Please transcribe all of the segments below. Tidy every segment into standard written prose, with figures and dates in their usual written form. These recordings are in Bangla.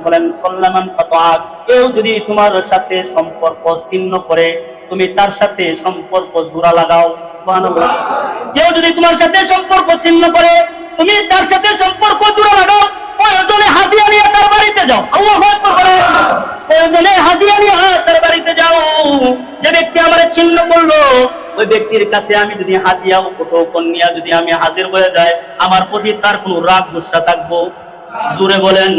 বলেন সাল্লামান ফাতাক, কেউ যদি তোমার সাথে সম্পর্ক ছিন্ন করে তুমি তার সাথে সম্পর্ক জোড়া লাগাও। সুবহানাল্লাহ। কেউ যদি তোমার সাথে সম্পর্ক ছিন্ন করে তুমি তার সাথে সম্পর্ক জোড়া লাগাও। প্রয়োজনে হাদিয়া নিয়ে তার বাড়িতে যাও। আল্লাহু আকবার বলেন। প্রয়োজনে হাদিয়া নিয়ে তার বাড়িতে যাও। যে ব্যক্তি আমারে ছিন্ন করলো ওই ব্যক্তির কাছে আমি যদি হাদিয়া উপটোকন নিয়ে যদি আমি হাজির হয়ে যাই, আমার প্রতি তার কোনো রাগ গুসা থাকবো? জোরে বলেন,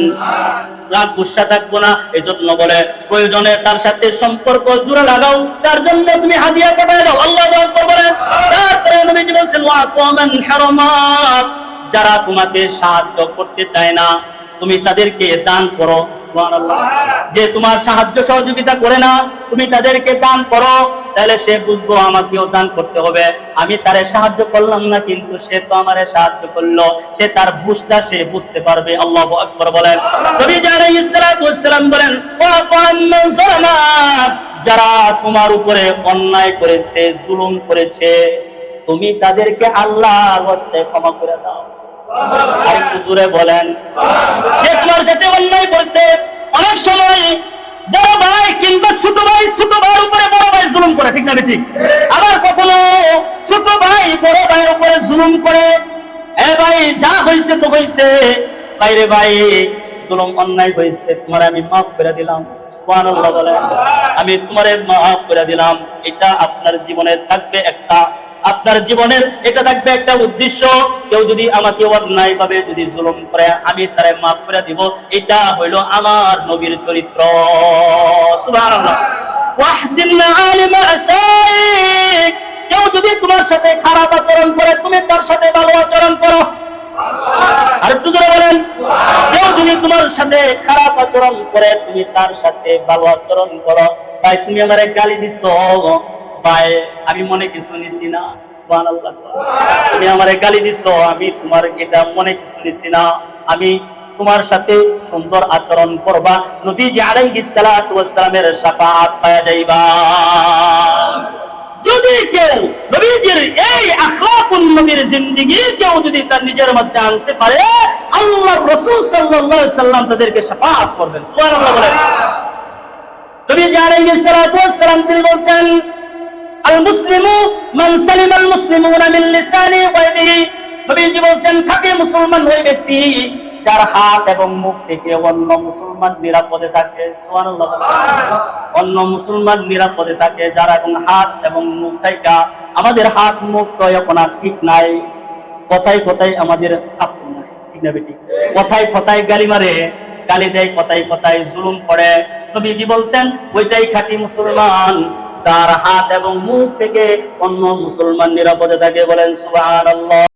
রাগ গুসা থাকবো না। এই জন্য বলে প্রয়োজনে তার সাথে সম্পর্ক জোড়া লাগাও, তার জন্য তুমি হাদিয়া পাঠায় দাও। আল্লাহু আকবার বলেন। তারপরে নবীজি বলেছেন ওয়া কমান হারামাত, যারা তোমাকে সাহায্য করতে চায় না তুমি তাদেরকে দান করো। সুবহানাল্লাহ। যে তোমার সাহায্য সহযোগিতা করে না তুমি তাদেরকে দান করো, তাহলে সে বুঝবো আমাকেও দান করতে হবে। আমি তারে সাহায্য করলাম না কিন্তু সে তো আমারে সাহায্য করলো, সে তার বুঝটা সে বুঝতে পারবে। আল্লাহু আকবার বলেন। নবী আলাইহিস সালাতু ওয়াস সালাম বলেন ওয়া ফামান যালামা, যারা তোমার উপরে অন্যায় করেছে জুলুম করেছে তুমি তাদেরকে আল্লাহর ওয়াস্তে ক্ষমা করে দাও। আরেকটু জোরে বলেন। যে তোমার সাথে অন্যায় করছে, অনেক সময় বড় ভাই কিংবা ছোট ভাইয়ের উপরে বড় ভাই জুলুম করে, ঠিক না ঠিক? আবার কখনো ছোট ভাই বড় ভাইয়ের উপরে জুলুম করে। এ ভাই যা হয়েছে তো হয়েছে, ভাইরে ভাই জুলুম অন্যায় হয়েছে, তোমার আমি মাফ করে দিলাম। সুবহানাল্লাহ বলেন। আমি তোমারে মাফ করে দিলাম। এটা আপনার জীবনে থাকবে একটা, আপনার জীবনের এটা থাকবে একটা উদ্দেশ্য। কেউ যদি আমাকে অন্যায় ভাবে যদি জুলুম করে আমি তারে মাফ করে দিব, এটা হইল আমার নবীর চরিত্র। সুবহানাল্লাহ। ওয়াহসিন আলিমা আসাইক, কেউ যদি তোমার সাথে খারাপ আচরণ করে তুমি তার সাথে ভালো আচরণ করো। আর একটু জোরে বলেন। কেউ যদি তোমার সাথে খারাপ আচরণ করে তুমি তার সাথে ভালো আচরণ করো। তাই তুমি আমারে গালি দিছো ভাই, আমি মনে কিছু নিছি না। সুবহানাল্লাহ। তুমি আমারে গালি দিছো, আমি তোমার এটা মনে কিছু নিছি না। আমি তোমার সাথে সুন্দর আচরণ করবা, নবীজি আলাইহিস সালাতু ওয়াস সালামের শাফাআত পাওয়া যাইবা। যদি কেউ নবীজির এই আখলাকুন নবীর জিন্দেগি কেউ যদি তার নিজের মধ্যে আনতে পারে, আল্লাহর রাসূল সাল্লাল্লাহু আলাইহি সাল্লাম তাদেরকে শাফাআত করবেন। সুবহানাল্লাহ বলেন। নবীজি আলাইহিস সালাতু ওয়াস সালাম তিনি বলেন আল মুসলিমু মান সালিমাল মুসলিমুনা মিন লিসানি ওয়া ইয়াদিহি, নবীজি বলেন খাঁটি মুসলমান ওই ব্যক্তি যার হাত এবং মুখ থেকে অন্য মুসলমান নিরাপদে থাকে। সুবহানাল্লাহ। অন্য মুসলমান নিরাপদে থাকে, যারা এখন হাত এবং মুখ থেকে, আমাদের হাত মুখ তো এখন আর ঠিক নাই, কথায় কথায় আমাদের থাপ্পড় নাই, ঠিক না বেটি? কথায় কথায় গালি মারে, গালি দেয়, কথায় কথায় জুলুম করে। নবীজি বলছেন ওইটাই খাঁটি মুসলমান, যার হাত এবং মুখ থেকে অন্য মুসলমান নিরাপদে থাকে। বলেন সুবহানাল্লাহ।